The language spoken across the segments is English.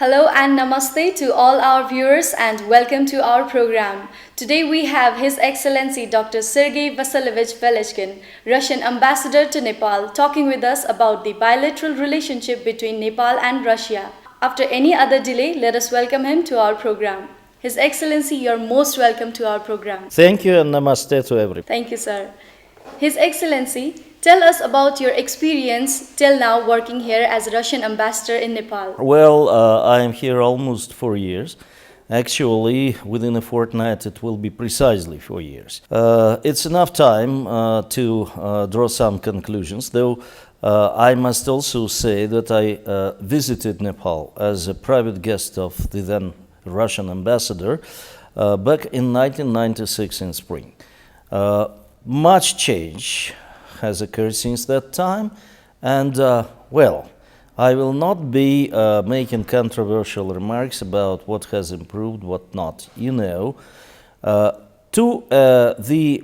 Hello and namaste to all our viewers and welcome to our program. Today we have His Excellency Dr.Sergey V, Velichkin, Russian Ambassador to Nepal, talking with us about the bilateral relationship between Nepal and Russia. After any other delay, let us welcome him to our program. His Excellency, you're most welcome to our program. Thank you and namaste to everyone. Thank you, sir. His Excellency, tell us about your experience till now working here as Russian ambassador in Nepal. Well, I am here almost 4 years. Actually, within a fortnight, it will be precisely 4 years. It's enough time to draw some conclusions, though I must also say that I visited Nepal as a private guest of the then Russian ambassador back in 1996 in spring. Much change has occurred since that time, and well, I will not be making controversial remarks about what has improved, what not. You know, to the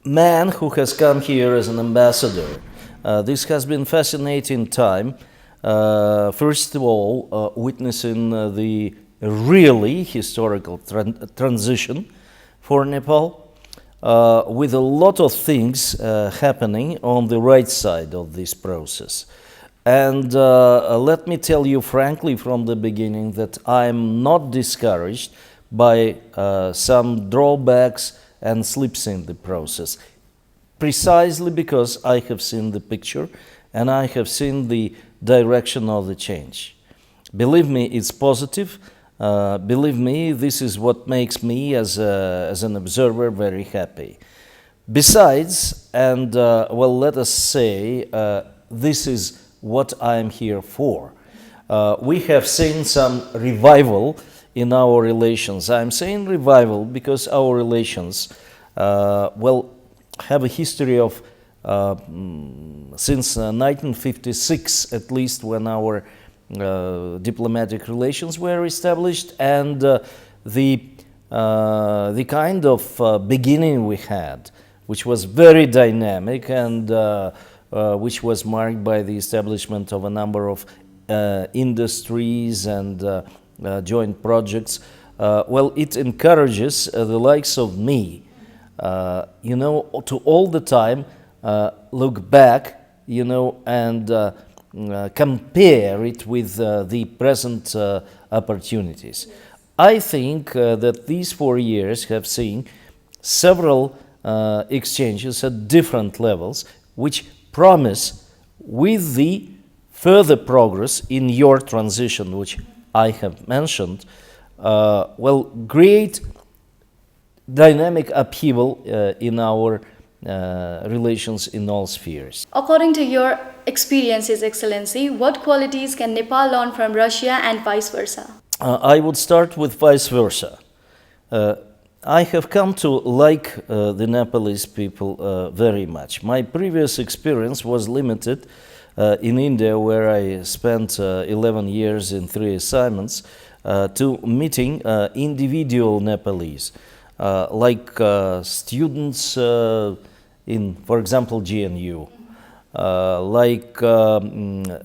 man who has come here as an ambassador, this has been fascinating time. First of all, witnessing the really historical transition for Nepal. With a lot of things happening on the right side of this process. And let me tell you frankly from the beginning that I'm not discouraged by some drawbacks and slips in the process, precisely because I have seen the picture and I have seen the direction of the change. Believe me, it's positive. Believe me, this is what makes me as an observer very happy. Besides, and well, let us say, this is what I am here for. We have seen some revival in our relations. I'm saying revival because our relations, well, have a history of since 1956, at least, when our diplomatic relations were established, and the kind of beginning we had, which was very dynamic and which was marked by the establishment of a number of industries and joint projects. Well, it encourages the likes of me, you know, to all the time look back, you know, and compare it with the present opportunities. I think that these 4 years have seen several exchanges at different levels, which promise, with the further progress in your transition, which I have mentioned, will create dynamic upheaval in our relations in all spheres. According to your experience, His Excellency, what qualities can Nepal learn from Russia and vice versa? I would start with vice versa. I have come to like the Nepalese people very much. My previous experience was limited in India, where I spent 11 years in 3 assignments, to meeting individual Nepalese, like students in, for example, GNU, like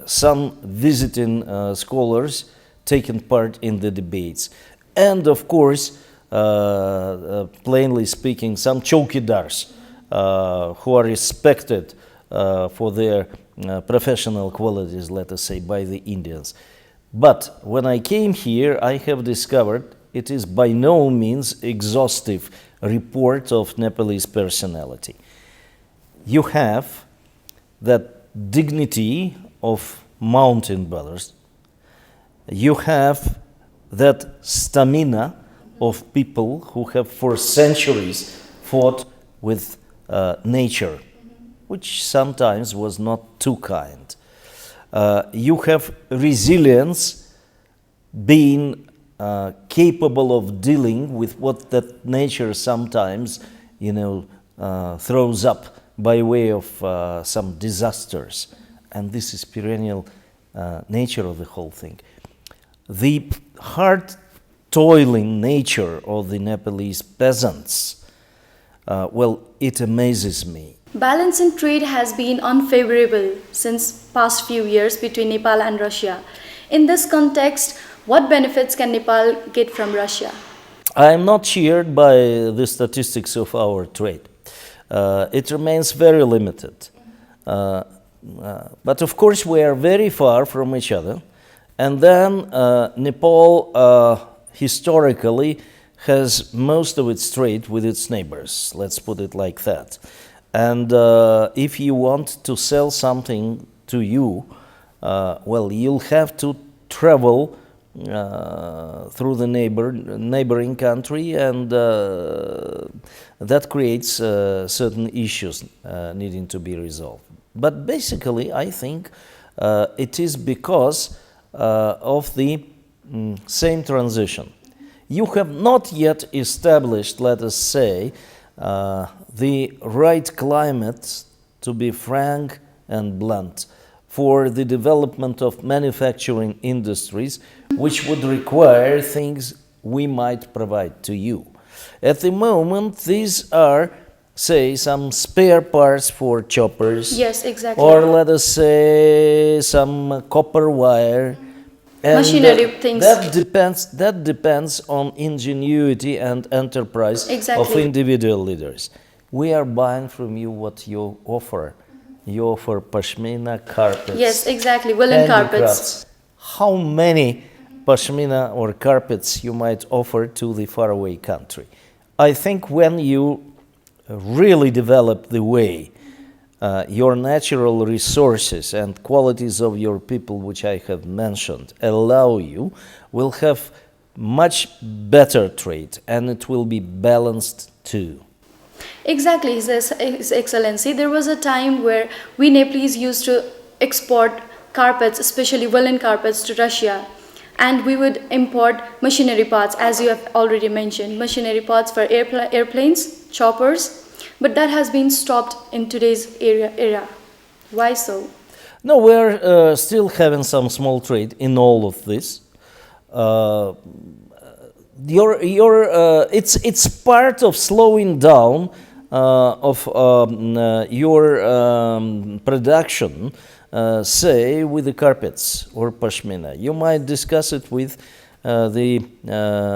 some visiting scholars taking part in the debates, and of course, plainly speaking, some chowkidars who are respected for their professional qualities, let us say, by the Indians. But when I came here, I have discovered it is by no means exhaustive report of Nepalese personality. You have that dignity of mountain dwellers. You have that stamina of people who have for centuries fought with nature, which sometimes was not too kind. You have resilience, being capable of dealing with what that nature sometimes, you know, throws up by way of some disasters, and this is perennial nature of the whole thing. The hard toiling nature of the Nepalese peasants, well, it amazes me. Balance in trade has been unfavorable since past few years between Nepal and Russia. In this context, what benefits can Nepal get from Russia? I am not cheered by the statistics of our trade. It remains very limited. But of course, we are very far from each other. And then Nepal historically has most of its trade with its neighbors, let's put it like that. And if you want to sell something to you, well, you'll have to travel through the neighboring country, and that creates certain issues needing to be resolved. But basically, I think it is because of the same transition. You have not yet established, let us say, the right climate, to be frank and blunt, for the development of manufacturing industries, which would require things we might provide to you. At the moment, these are, say, some spare parts for choppers. Yes, exactly. Or let us say some copper wire. And machinery things. That depends on ingenuity and enterprise of individual leaders. We are buying from you what you offer. You offer pashmina carpets. Yes, exactly. Woolen carpets. How many pashmina or carpets you might offer to the faraway country? I think when you really develop the way your natural resources and qualities of your people, which I have mentioned, allow you, will have much better trade, and it will be balanced too. Exactly, His Excellency. There was a time where we Nepalese used to export carpets, especially woolen carpets, to Russia. And we would import machinery parts, as you have already mentioned, machinery parts for airplanes, choppers. But that has been stopped in today's era. Why so? No, we're still having some small trade in all of this. It's part of slowing down of your production, say with the carpets or pashmina. You might discuss it with the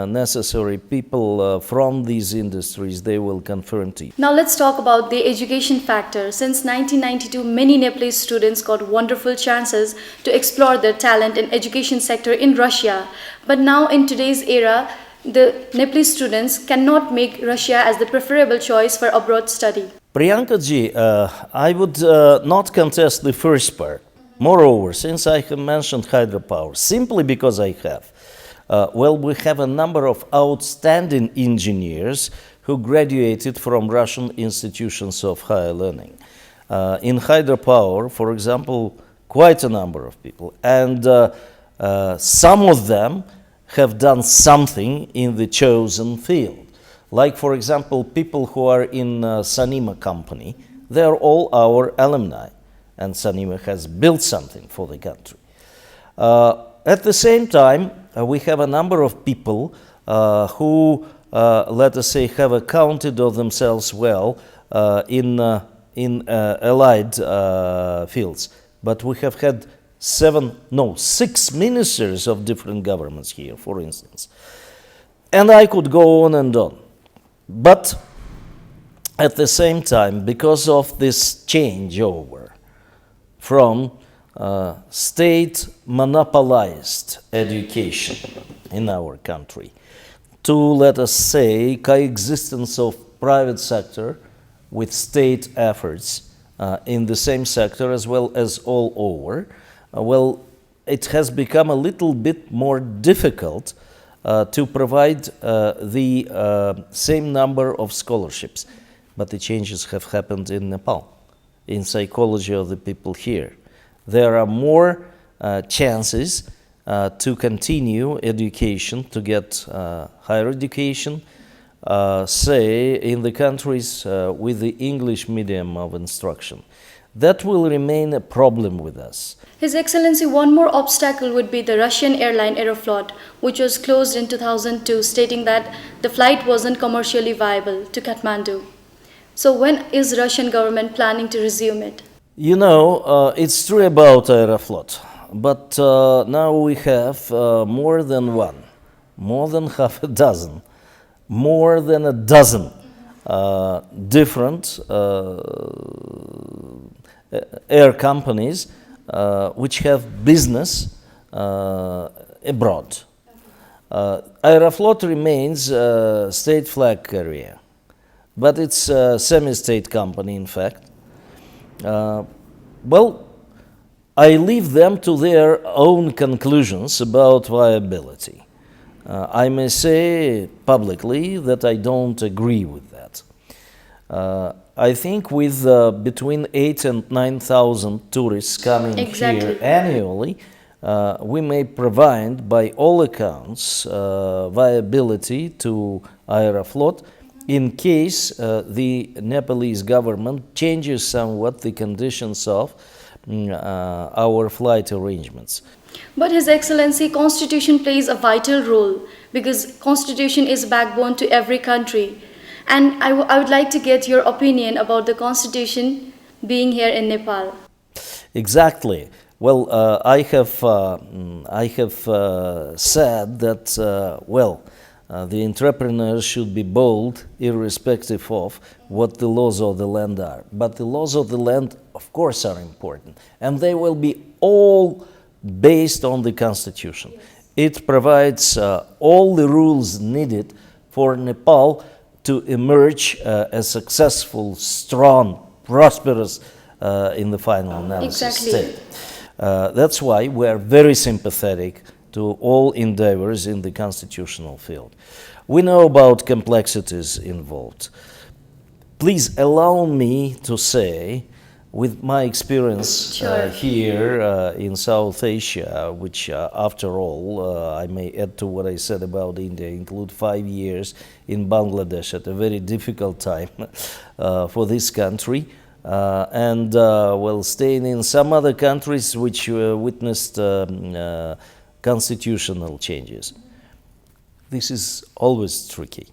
necessary people from these industries. They will confirm to you. Now let's talk about the education factor. Since 1992, many Nepalese students got wonderful chances to explore their talent in education sector in Russia. But now in today's era, the Nepalese students cannot make Russia as the preferable choice for abroad study. Priyanka ji, I would not contest the first part. Moreover, since I have mentioned hydropower, simply because I have, well, we have a number of outstanding engineers who graduated from Russian institutions of higher learning. In hydropower, for example, quite a number of people, and some of them have done something in the chosen field. Like, for example, people who are in Sanima company, they are all our alumni, and Sanima has built something for the country. At the same time, we have a number of people who, let us say, have accounted of themselves well in allied fields. But we have had 6 ministers of different governments here, for instance. And I could go on and on. But at the same time, because of this changeover from state monopolized education in our country to, let us say, coexistence of private sector with state efforts in the same sector as well as all over, well, it has become a little bit more difficult to provide the same number of scholarships. But the changes have happened in Nepal, in psychology of the people here. There are more chances to continue education, to get higher education, say, in the countries with the English medium of instruction. That will remain a problem with us. His Excellency, one more obstacle would be the Russian airline Aeroflot, which was closed in 2002, stating that the flight wasn't commercially viable to Kathmandu. So when is Russian government planning to resume it? You know, it's true about Aeroflot, but now we have more than one, more than half a dozen, more than a dozen different air companies which have business abroad. Aeroflot remains a state flag carrier, but it's a semi-state company, in fact. Well, I leave them to their own conclusions about viability. I may say publicly that I don't agree with that. I think with between 8 and 9,000 tourists coming here annually, we may provide, by all accounts, viability to Aeroflot in case the Nepalese government changes somewhat the conditions of our flight arrangements. But His Excellency, Constitution plays a vital role because Constitution is backbone to every country. And I would like to get your opinion about the Constitution being here in Nepal. Exactly. Well, I have said that, the entrepreneurs should be bold, irrespective of what the laws of the land are. But the laws of the land, of course, are important. And they will be all based on the Constitution. Yes. It provides all the rules needed for Nepal to emerge a successful, strong, prosperous, in the final analysis, state. That's why we are very sympathetic to all endeavors in the constitutional field. We know about complexities involved. Please allow me to say, with my experience here in South Asia, which after all, I may add to what I said about India, include 5 years in Bangladesh at a very difficult time for this country, and staying in some other countries which witnessed constitutional changes. This is always tricky.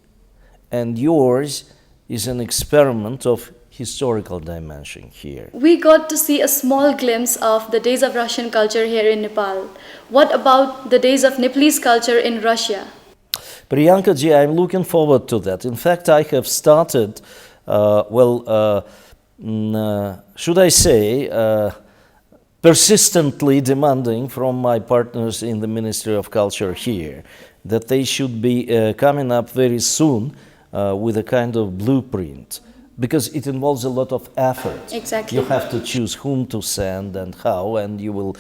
And yours is an experiment of historical dimension here. We got to see a small glimpse of the days of Russian culture here in Nepal. What about the days of Nepalese culture in Russia? Priyanka ji, I'm looking forward to that. In fact, I have started, should I say, persistently demanding from my partners in the Ministry of Culture here that they should be coming up very soon with a kind of blueprint, because it involves a lot of effort. Exactly. You have to choose whom to send and how, and you will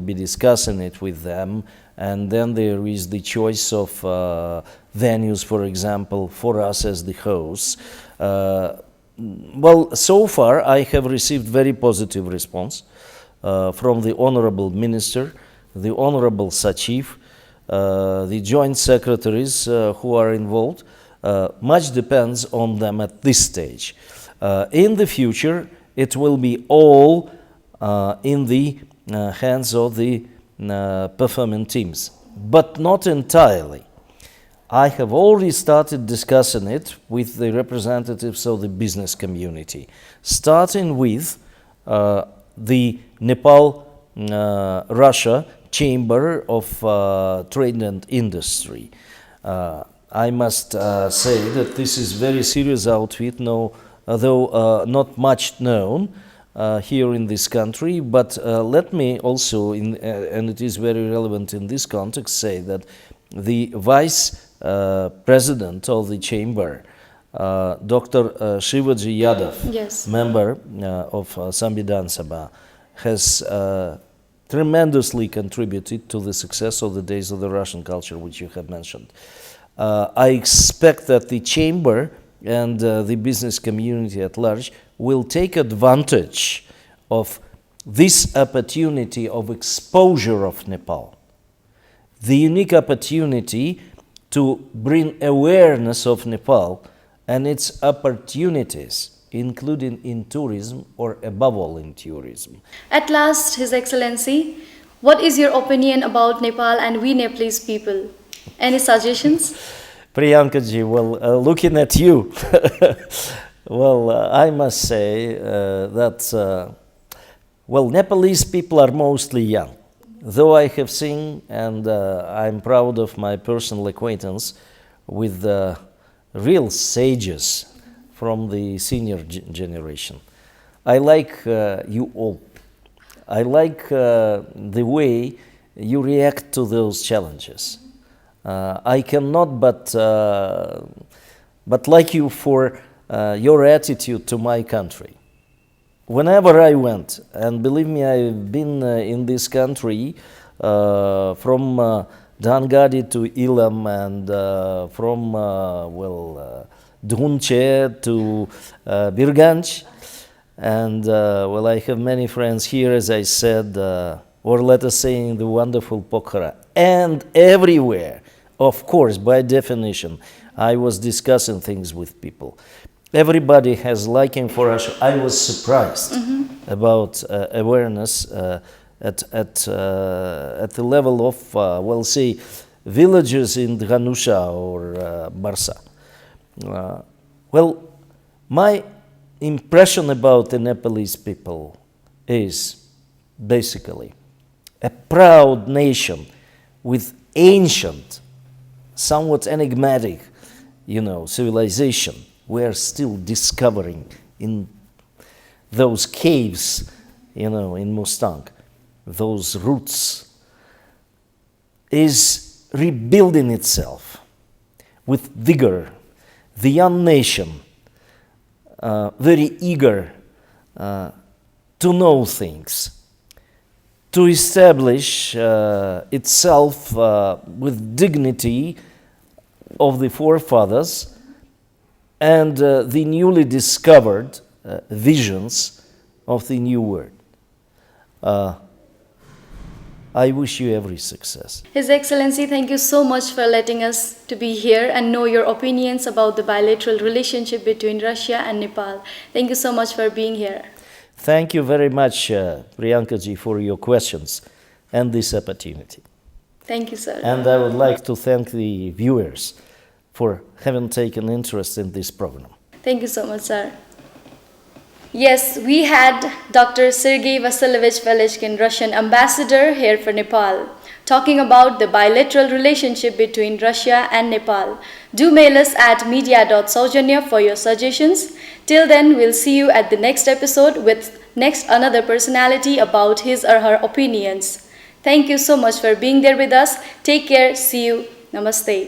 be discussing it with them. And then there is the choice of venues, for example, for us as the hosts. So far I have received very positive response from the Honorable Minister, the Honorable Sachiv, the Joint Secretaries who are involved. Much depends on them at this stage. In the future, it will be all in the hands of the performing teams, but not entirely. I have already started discussing it with the representatives of the business community, starting with the Nepal-Russia Chamber of Trade and Industry. I must say that this is very serious outfit, although not much known here in this country. But let me also, and it is very relevant in this context, say that the Vice President of the Chamber, Dr. Shivaji Yadav, yes, member of Samvidhan Sabha, has tremendously contributed to the success of the Days of the Russian Culture, which you have mentioned. I expect that the Chamber and the business community at large will take advantage of this opportunity of exposure of Nepal, the unique opportunity to bring awareness of Nepal and its opportunities, including in tourism, or above all in tourism. At last, His Excellency, what is your opinion about Nepal and we Nepalese people? Any suggestions? Priyanka ji, looking at you, Well, I must say that, well, Nepalese people are mostly young. Though I have seen, and I'm proud of my personal acquaintance with the real sages from the senior generation. I like you all. I like the way you react to those challenges. I cannot but like you for your attitude to my country. Whenever I went, and believe me, I've been in this country from Dhangadi to Ilam, and from Dhunche to Birganj, and well, I have many friends here, as I said, or let us say in the wonderful Pokhara, and everywhere. Of course, by definition, I was discussing things with people. Everybody has liking for us. I was surprised about awareness at the level of, well, say, villages in Dhanusha or Barsa. Well, my impression about the Nepalese people is basically a proud nation with ancient, somewhat enigmatic, civilization. We are still discovering in those caves, in Mustang, those roots, is rebuilding itself with vigor. The young nation, very eager to know things, to establish itself with dignity of the forefathers and the newly discovered visions of the new world. I wish you every success. His Excellency, thank you so much for letting us to be here and know your opinions about the bilateral relationship between Russia and Nepal. Thank you so much for being here. Thank you very much, Priyanka ji, for your questions and this opportunity. Thank you, sir. And I would like to thank the viewers for having taken interest in this program. Thank you so much, sir. Yes, we had Dr. Sergey Velichkin, Russian ambassador here for Nepal, talking about the bilateral relationship between Russia and Nepal. Do mail us at media.saujanya for your suggestions. Till then, we'll see you at the next episode with another personality about his or her opinions. Thank you so much for being there with us. Take care. See you. Namaste.